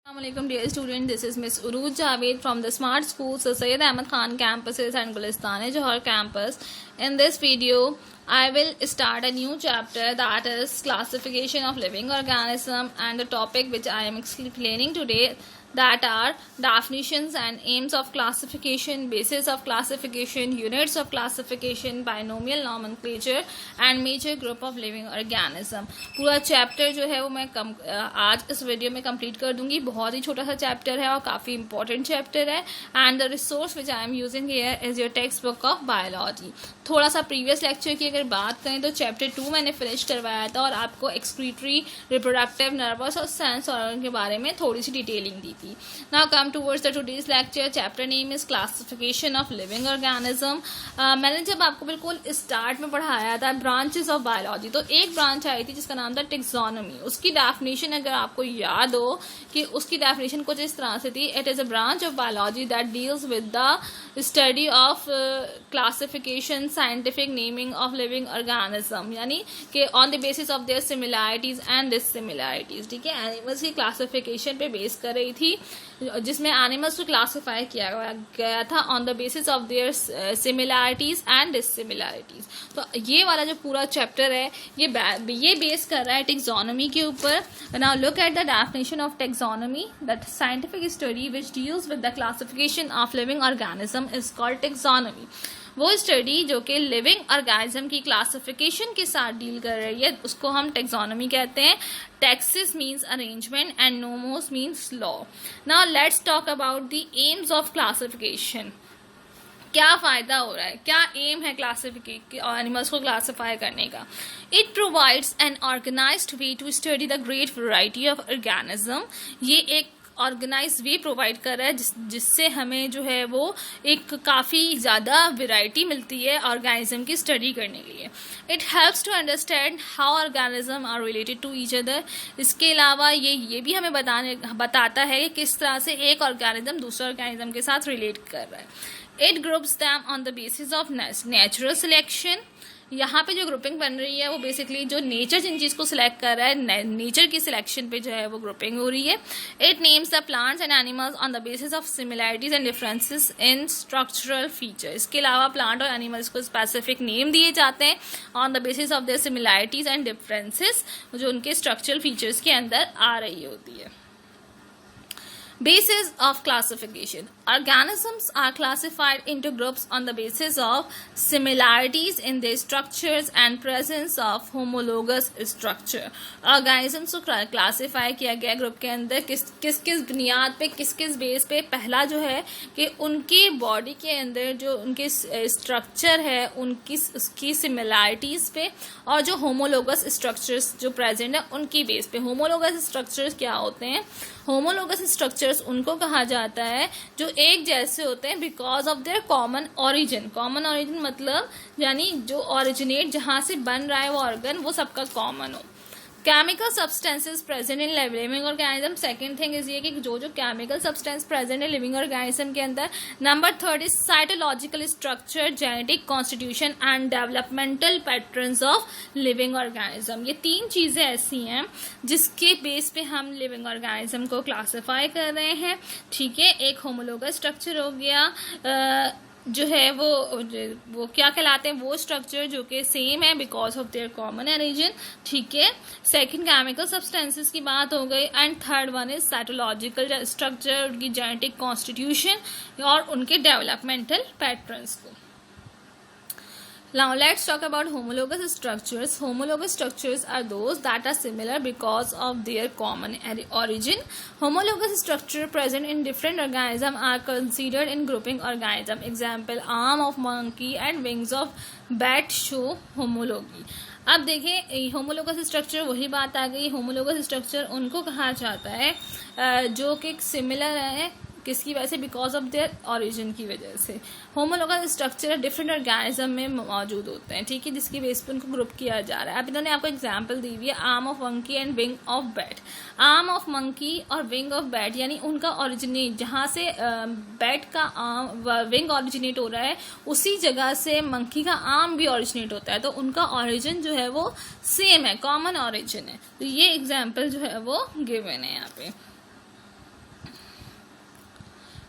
Assalamualaikum dear student, this is Miss Uruj Javed from the Smart School Syed Ahmad Khan campuses and Gulistan Johar campus. In this video, I will start a new chapter, that is classification of living organism, and the topic which I am explaining today, that are definitions and aims of classification, basis of classification, units of classification, binomial nomenclature and major group of living organism. पूरा chapter जो है वो मैं आज इस video में complete कर दूंगी. बहुत ही छोटा सा चैप्टर है और काफ़ी इंपॉर्टेंट चैप्टर है. And the resource which I am using here is your text book of biology. थोड़ा सा प्रीवियस लेक्चर की अगर बात करें तो चैप्टर 2 मैंने फिनिश करवाया था और आपको एक्सक्रीटरी, रिप्रोडक्टिव, नर्वस और सेंस ऑर्गन के बारे में थोड़ी सी डिटेलिंग दी थी. Now come towards the today's lecture. Chapter name is classification of living organism. मैंने जब आपको बिल्कुल स्टार्ट में पढ़ाया था ब्रांचेस ऑफ बायोलॉजी, तो एक ब्रांच आई थी जिसका नाम था टेक्सोनॉमी. उसकी डेफिनेशन अगर आपको याद हो कि उसकी डेफिनेशन कुछ इस तरह से थी: it is a branch of biology that deals with the study of classification, scientific naming of living organism, यानी कि on the basis of their similarities and dissimilarities. ठीक है, एनिमल्स की क्लासिफिकेशन पे बेस कर रही थी, जिसमें एनिमल्स को क्लासिफाई किया गया था on the basis of their similarities and dissimilarities. तो ये वाला जो पूरा चैप्टर है ये बेस कर रहा है टेक्सोनॉमी के ऊपर. Now look at the definition of taxonomy. That scientific study which deals with the classification of living organism is called taxonomy. वो स्टडी जो कि लिविंग ऑर्गेनिज्म की क्लासिफिकेशन के साथ डील कर रही है उसको हम टेक्सोनॉमी कहते हैं. Texas means arrangement and nomos means law. Now let's talk about the AIIMS of classification. क्या फायदा हो रहा है, क्या एम है एनिमल्स को क्लासिफाई करने का? It provides an organized way to study the great variety of organism. ये एक ऑर्गेनाइज वे प्रोवाइड कर रहा है जिससे हमें जो है वो एक काफ़ी ज़्यादा वैरायटी मिलती है ऑर्गेनिज्म की स्टडी करने के लिए. It helps to understand how organism are related to each other. इसके अलावा ये भी हमें बताता है कि किस तरह से एक ऑर्गेनिज्म दूसरे ऑर्गेनिज्म के साथ रिलेट कर रहा है. It groups them on the basis of natural selection. यहाँ पे जो ग्रुपिंग बन रही है वो बेसिकली जो नेचर जिन चीज़ को सिलेक्ट कर रहा है, नेचर की सिलेक्शन पे जो है वो ग्रुपिंग हो रही है. It names the plants and animals on the basis of similarities and differences in structural feature. इसके अलावा प्लांट और एनिमल्स को स्पेसिफिक नेम दिए जाते हैं on the basis of their similarities and differences जो उनके स्ट्रक्चरल फीचर्स के अंदर आ रही होती है. Basis of classification. Organisms are classified into groups on the basis of similarities in their structures and presence of homologous structure. Organisms को classify किया गया ग्रुप के अंदर किस बुनियाद पे, किस बेस पे. पहला जो है कि उनकी बॉडी के अंदर जो उनके स्ट्रक्चर है उसकी सिमिलैरिटीज पे, और जो होमोलोगस स्ट्रक्चर्स जो प्रेजेंट है उनकी बेस पे. होमोलोगस स्ट्रक्चर्स क्या होते हैं? होमोलोगस स्ट्रक्चर्स उनको कहा जाता है जो एक जैसे होते हैं because of their common origin. Common origin मतलब यानी जो ऑरिजिनेट जहां से बन रहा है वो ऑर्गन वो सबका कॉमन हो. Chemical substances present in living organism. Second thing is ये कि जो केमिकल सब्सटेंस प्रेजेंट है लिविंग ऑर्गेनिज्म के अंदर. Number third is cytological structure, genetic constitution and developmental patterns of living organism. ये तीन चीजें ऐसी हैं जिसके बेस पे हम लिविंग ऑर्गेनिज्म को क्लासिफाई कर रहे हैं. ठीक है, एक होमोलोगस स्ट्रक्चर हो गया जो है वो क्या कहलाते हैं, वो स्ट्रक्चर जो कि सेम है because of their common origin. ठीक है, सेकंड केमिकल सब्सटेंसेस की बात हो गई. And third one is cytological structure, उनकी जेनेटिक कॉन्स्टिट्यूशन और उनके डेवलपमेंटल पैटर्न्स को. Now let's talk about homologous structures. Homologous structures are those that are similar because of their common origin. Homologous structure present in different organisms are considered in grouping organism. Example: arm of monkey and wings of bat show homology. अब देखें homologous structure, वही बात आ गई. Homologous structure उनको कहा जाता है जो कि सिमिलर है किसकी वजह से? बिकॉज ऑफ देयर ऑरिजिन की वजह से. होमोलोगस स्ट्रक्चर डिफरेंट ऑर्गेनिज्म में मौजूद होते हैं. ठीक है, जिसकी बेस पर उनको ग्रुप किया जा रहा है. अब इन्होंने आपको एग्जांपल दी हुई है arm of monkey and wing of bat. Arm of monkey और विंग ऑफ बैट यानी उनका ऑरिजिनेट जहाँ से बैट का विंग ऑरिजिनेट हो रहा है उसी जगह से मंकी का आर्म भी ऑरिजिनेट होता है. तो उनका ऑरिजिन जो है वो सेम है, कॉमन ऑरिजिन है. तो ये एग्जाम्पल जो है वो गिवन है यहाँ पे.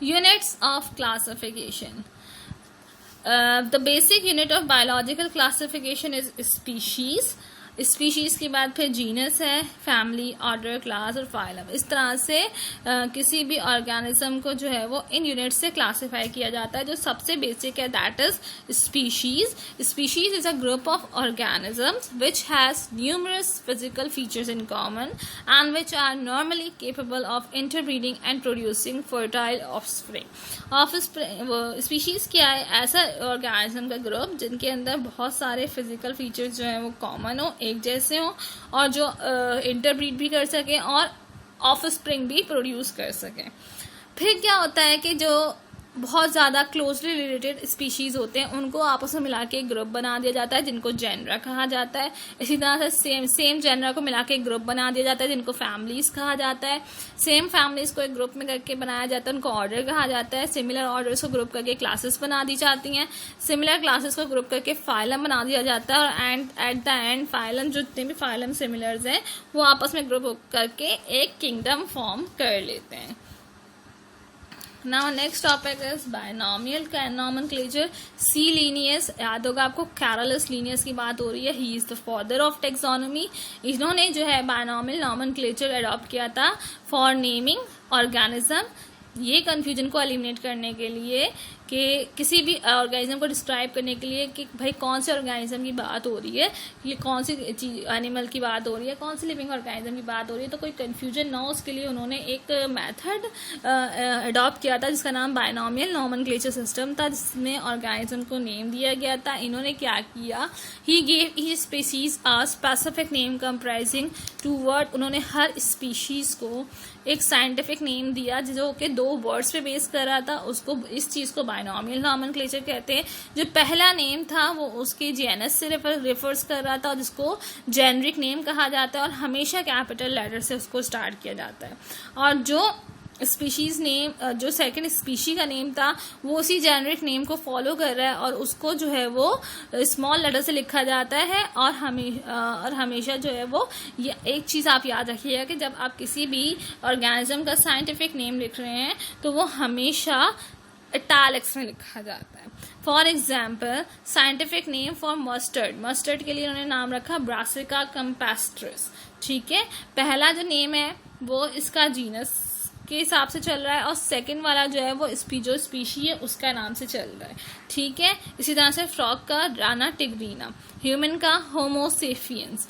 Units of classification. The basic unit of biological classification is species. Species के बाद फिर जीनस है, फैमिली, ऑर्डर, क्लास और फाइलम. इस तरह से किसी भी ऑर्गेनिज्म को जो है वो इन यूनिट से क्लासिफाई किया जाता है. जो सबसे बेसिक है that is species. Species is a group of organisms which has numerous physical features in common and which are normally capable of interbreeding and producing fertile offspring. Species क्या है? ऐसा ऑर्गेनिज्म का ग्रुप जिनके अंदर बहुत सारे physical features जो है वो कॉमन हो, एक जैसे हो, और जो इंटरब्रीड भी कर सके और ऑफस्प्रिंग भी प्रोड्यूस कर सके. फिर क्या होता है कि जो बहुत ज़्यादा क्लोजली रिलेटेड स्पीशीज़ होते हैं उनको आपस में मिला के एक ग्रुप बना दिया जाता है जिनको जेनरा कहा जाता है. इसी तरह से सेम जेनरा को मिला के एक ग्रुप बना दिया जाता है जिनको फैमिलीज कहा जाता है. सेम फैमिलीज को एक ग्रुप में करके बनाया जाता है, उनको ऑर्डर कहा जाता है. सिमिलर ऑर्डर्स को ग्रुप करके क्लासेस बना दी जाती हैं. सिमिलर क्लासेस को ग्रुप करके फाइलम बना दिया जाता है. और एट द एंड फाइलम, जितने भी फाइलम सिमिलर्स हैं वो आपस में ग्रुप करके एक किंगडम फॉर्म कर लेते हैं. Now next topic is binomial nomenclature. C. Linnaeus, याद होगा आपको, Carolus Linnaeus की बात हो रही है. He is the father of taxonomy. इन्होंने जो है binomial nomenclature adopt किया था for naming organism. ये कन्फ्यूजन को एलिमिनेट करने के लिए कि किसी भी ऑर्गेनिज्म को डिस्क्राइब करने के लिए कि भाई कौन से ऑर्गेनिज्म की बात हो रही है, ये कौन सी एनिमल की बात हो रही है, कौन सी लिविंग ऑर्गेनिज्म की बात हो रही है, तो कोई कन्फ्यूजन ना हो उसके लिए उन्होंने एक मेथड अडॉप्ट किया था जिसका नाम बायनॉमियल नॉमेनक्लेचर सिस्टम था, जिसमें ऑर्गेनिज्म को नेम दिया गया था. इन्होंने क्या किया, he gave each species a specific name comprising two word. उन्होंने हर स्पीशीज को एक साइंटिफिक नेम दिया जो कि 2 वर्ड्स पे बेस कर रहा था. उसको, इस चीज़ को बायनॉमियल नॉमेनक्लेचर कहते हैं. जो पहला नेम था वो उसके जेनस से रेफर्स कर रहा था, जिसको जेनरिक नेम कहा जाता है और हमेशा कैपिटल लेटर से उसको स्टार्ट किया जाता है. और जो स्पीशीज नेम, जो सेकंड स्पीशी का नेम था वो उसी जेनरिक नेम को फॉलो कर रहा है और उसको जो है वो स्मॉल लेटर से लिखा जाता है. और हमेशा जो है वो, ये एक चीज़ आप याद रखिएगा कि जब आप किसी भी ऑर्गेनिज्म का साइंटिफिक नेम लिख रहे हैं तो वो हमेशा इटैलिक्स में लिखा जाता है. For example, scientific name for mustard. Mustard के लिए उन्होंने नाम रखा ब्रासिका कंपेस्ट्रिस. ठीक है, पहला जो नेम है वो इसका जीनस के हिसाब से चल रहा है और सेकंड वाला जो है वो जो स्पीशी है उसका नाम से चल रहा है. ठीक है, इसी तरह से फ्रॉग का राना टिग्रीना, ह्यूमन का Homo sapiens.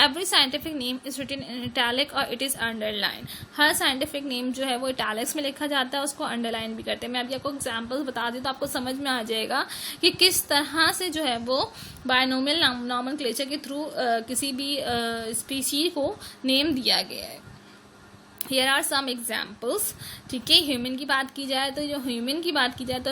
Every scientific name is written in italic और इट इज अंडरलाइन. हर साइंटिफिक नेम जो है वो इटैलिक्स में लिखा जाता है, उसको अंडरलाइन भी करते हैं. मैं अभी आपको एग्जांपल्स बता दी तो आपको समझ में आ जाएगा कि किस तरह से जो है वो बायनोमियल नॉमेनक्लेचर के थ्रू किसी भी स्पीशी को नेम दिया गया है. Here are some examples. ठीक है, ह्यूमन की बात की जाए तो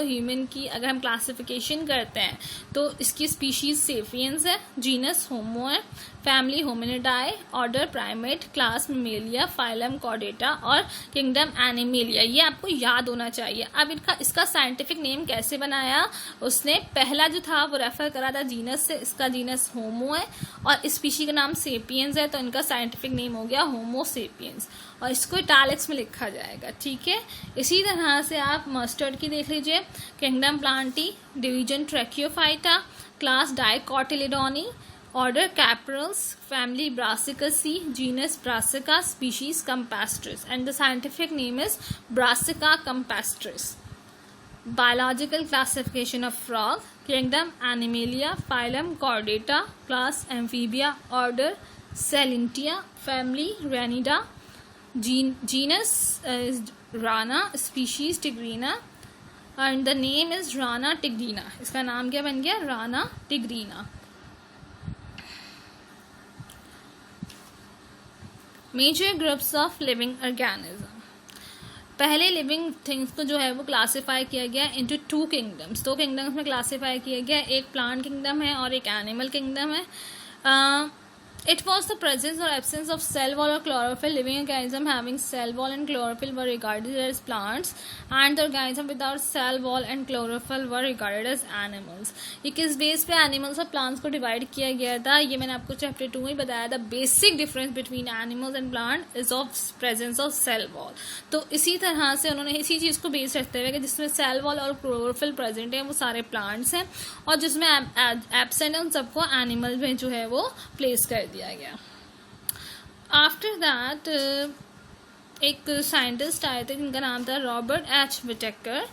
ह्यूमन की अगर हम क्लासिफिकेशन करते हैं तो इसकी स्पीशीज सेपियंस है, जीनस होमो है, family Hominidae, order primate, class Mammalia, phylum Chordata और किंगडम एनिमेलिया. ये आपको याद होना चाहिए. अब इसका साइंटिफिक नेम कैसे बनाया, उसने पहला जो था वो रेफर करा था जीनस से. इसका जीनस होमो है और स्पीशी का नाम सेपियंस है, तो इनका साइंटिफिक नेम हो गया होमो सेपियंस और इसको इटैलिक्स में लिखा जाएगा. ठीक है, इसी तरह से आप मस्टर्ड की देख लीजिए. Kingdom Plantae, division Tracheophyta, class Dicotyledonae, order Capparales, family Brassicaceae, genus Brassica, species campestris and the scientific name is Brassica campestris. Biological classification of frog, kingdom Animalia, phylum Chordata, class Amphibia, order Salintia, family Ranida, genus is Rana, species Tigrina and the name is Rana tigrina. इसका नाम क्या बन गया? Rana tigrina. Major groups of living organism. पहले living things को जो है वो क्लासिफाई किया गया इनटू 2 किंगडम्स. 2 किंगडम्स में क्लासिफाई किया गया, एक प्लांट किंगडम है और एक एनिमल किंगडम है. It was the presence or absence of cell wall or chlorophyll. Living organism having cell wall and chlorophyll were regarded as plants, and the organism without cell wall and chlorophyll were regarded as animals. ये किस base पे animals और plants को divide किया गया था, ये मैंने आपको चैप्टर 2 में बताया था. Basic difference between animals and plant is of presence of cell wall. तो इसी तरह से उन्होंने इसी चीज को बेस रखते हुए कि जिसमें सेल वॉल और क्लोरोफिल प्रेजेंट है वो सारे प्लांट्स हैं, और जिसमें एब्सेंट है उन सबको एनिमल में जो है वो प्लेस कर दिया गया. आफ्टर दैट एक साइंटिस्ट आए थे जिनका नाम था रॉबर्ट एच विटेकर.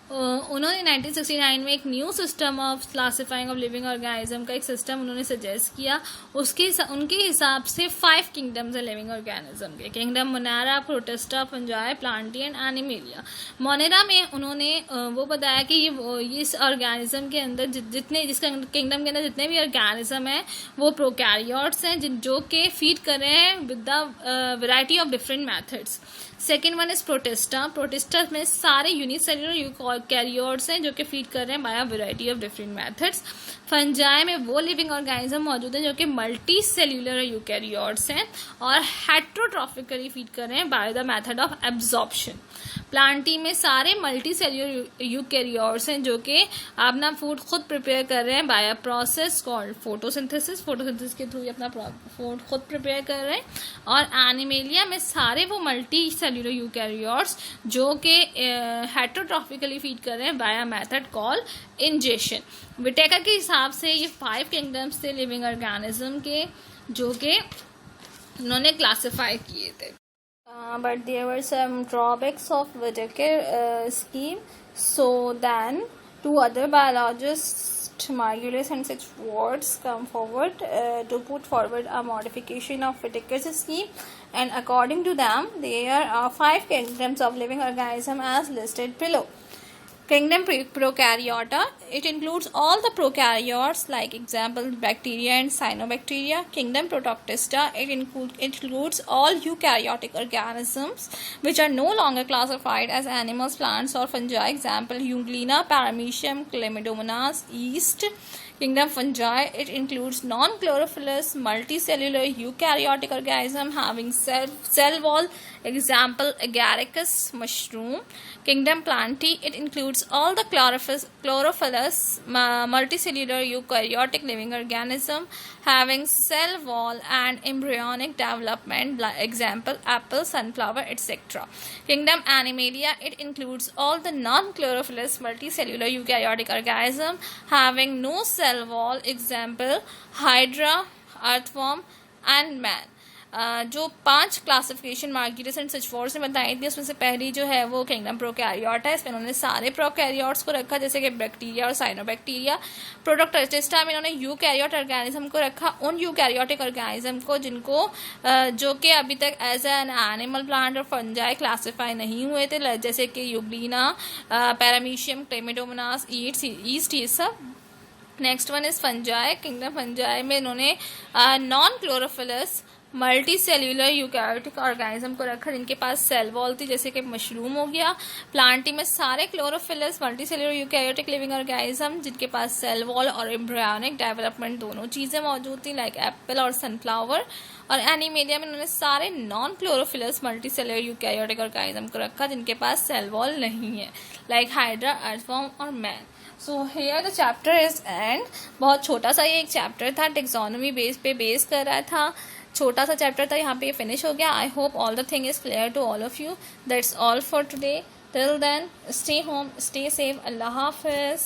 उन्होंने 1969 में एक new system of classifying of living organism का एक सिस्टम उन्होंने सजेस्ट किया. उनके हिसाब से 5 किंगडम्स है लिविंग ऑर्गेनिज्म के. Kingdom Monera, protista, fungi, Plantae and animalia. Monera में उन्होंने वो बताया कि ये इस ऑर्गेनिज्म के अंदर जिस किंगडम के अंदर जितने भी ऑर्गेनिज्म हैं वो प्रोकैरियोट्स हैं जो कि फीड कर रहे हैं with the variety of different methods. Second one is protista. Protista में सारे यूनिसेल्युलर यूकैरियोट्स हैं जो कि फीड कर रहे हैं by a variety of different methods. Fungi में वो लिविंग ऑर्गेनिज्म मौजूद हैं जो कि मल्टी सेल्युलर यूकैरियोट्स हैं और हेट्रोट्रॉफिकली फीड कर रहे हैं by the method of absorption. Plantae में सारे मल्टी सेल्युलर यूकैरियोट्स हैं जो कि अपना फूड खुद प्रिपेयर कर रहे हैं by a process called photosynthesis. Photosynthesis के थ्रू अपना फूड खुद प्रिपेयर कर रहे हैं. और एनिमेलिया में सारे वो मल्टी सेल्युलर यूकैरियोट्स जो कि हेट्रोट्रॉफिकली फीड कर रहे हैं by a method called ingestion. Whittaker के हिसाब से ये 5 किंगडम्स थे लिविंग ऑर्गेनिज्म के जो कि उन्होंने क्लासिफाई किए थे. But there were some drawbacks of Whittaker scheme. So then 2 other biologists, Margulis and Schwartz, come forward to put forward a modification of Whittaker's scheme. And according to them, there are 5 kingdoms of living organism as listed below. Kingdom Prokaryota. It includes all the prokaryotes, like example bacteria and cyanobacteria. Kingdom Protoctista. It includes all eukaryotic organisms which are no longer classified as animals, plants, or fungi. Example Euglena, Paramecium, Chlamydomonas, yeast. Kingdom Fungi. It includes non-chlorophyllous, multicellular eukaryotic organism having cell wall. Example Agaricus, mushroom. Kingdom Plantae. It includes all the chlorophyllous, multicellular eukaryotic living organism having cell wall and embryonic development. Example apple, sunflower, etc. Kingdom Animalia. It includes all the non-chlorophyllous, multicellular eukaryotic organism having no cell wall. Example hydra, earthworm and man. जो 5 classification Margulis and सचफोर्ड्स ने बताई थी उसमें से पहली जो है वो किंगडम प्रोकैरियोट है. इसमें उन्होंने सारे प्रोकैरियोट्स को रखा जैसे कि बैक्टीरिया और साइनोबैक्टीरिया. प्रोटोक्टेस्टा में उन्होंने यूकैरियोट ऑर्गेनिज्म को रखा, उन यूकैरियोटिक ऑर्गेनिज्म को जिनको जो कि अभी तक एज एन एनिमल, प्लांट और फंजाई क्लासीफाई नहीं हुए थे, जैसे कि यूग्लिना, पैरामीशियम, क्लेमिडोमोनास, ईस्ट, ये सब. Next one is fungi. Kingdom fungi में इन्होंने non chlorophyllous multi cellular eukaryotic organism को रखा जिनके पास सेल वॉल थी जैसे कि मशरूम हो गया. प्लांटी में सारे chlorophyllous multi cellular eukaryotic living organism जिनके पास सेल वॉल और एम्ब्रियोनिक डेवलपमेंट दोनों चीज़ें मौजूद थी, लाइक एप्पल और सनफ्लावर. और एनिमेलिया में उन्होंने सारे non chlorophyllous multi cellular eukaryotic organism को रखा जिनके पास सेल वॉल नहीं है, लाइक हाइड्रा, अर्थवर्म और man. So here the chapter is and. बहुत छोटा सा ये एक चैप्टर था, टेक्सोनोमी बेस कर रहा था, छोटा सा चैप्टर था, यहाँ पे ये फिनिश हो गया. I hope all the thing is clear to all of you. That's all for today. Till then stay home, stay safe. अल्लाह हाफिज.